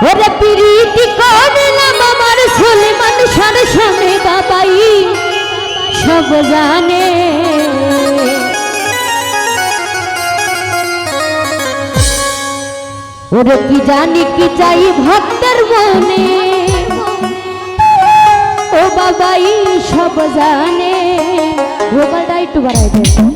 ওরে প্রীতি করলাম আমার সুলেমান শাহর সামনে বাবাই সব জানে ওরে কি জানি কি চাই ভক্তের মনে ও বাবাই সব জানে গোপালটা একটু বাড়াই দেন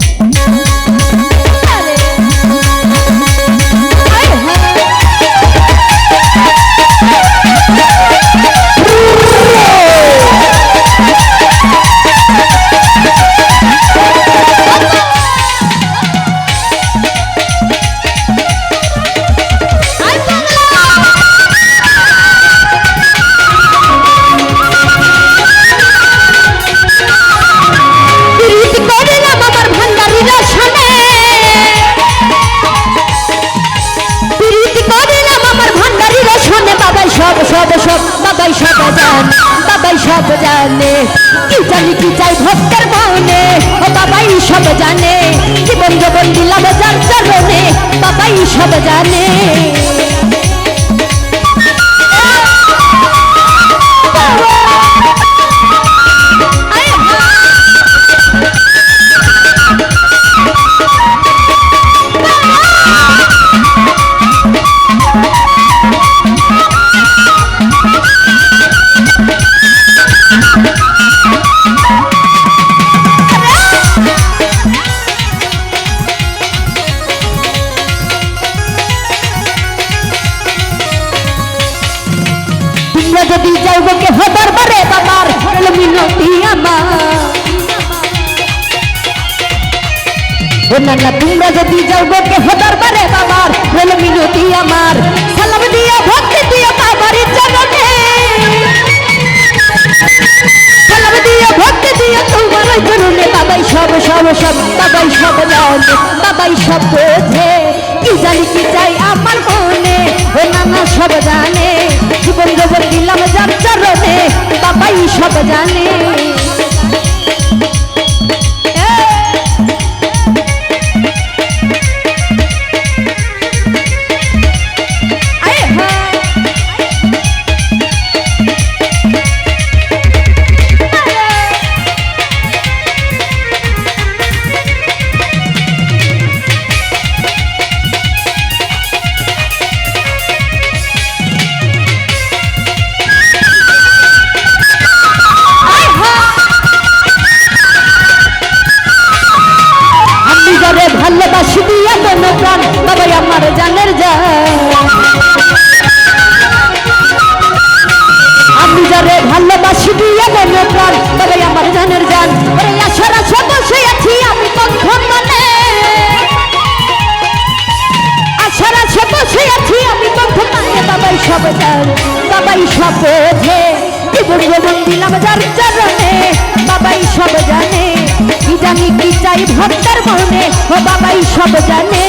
বাবাই সব জানে কি জানি কি চাই ভক্তের মনে ও বাবাই সব জানে জীবন যৌবন দিলাম যার চরণে বাবাই সব জানে যদি যাইব কে হবার বারে বাবার মিনতি আমার ও না তোমরা যদি যাইব কে হবার বারে বাবার মিনতি আমার সালাম দিয়া ভক্তি দিয়া বাবার চরণে সালাম দিয়া ভক্তি দিয়া তোমার চরণে বাবাই সব বাবাই সব জানে বাবাই সব বোঝে কি জানি কি চাই আমার মনে ও নানা সব জানে জীবন যৌবন দিলাম যার চরণে বাবাই সব জানে ভালোবাসি দিয়া মন প্রাণ বাবাই আমার জানের জান আমি যারে ভালোবাসি দিয়া মন প্রাণ বাবাই আমার জানের জান ওরে আশার আশা বসে আছি আমি কখন মনে আশার আশা বসে আছি আমি কখন মনে বাবাই সব জান বাবাই সব বোঝে জীবন যৌবন দিলাম যার চরণে বাবাই সব জানে কি জানি কি চাই ভক্তের মনে ও বাবাই সব জানে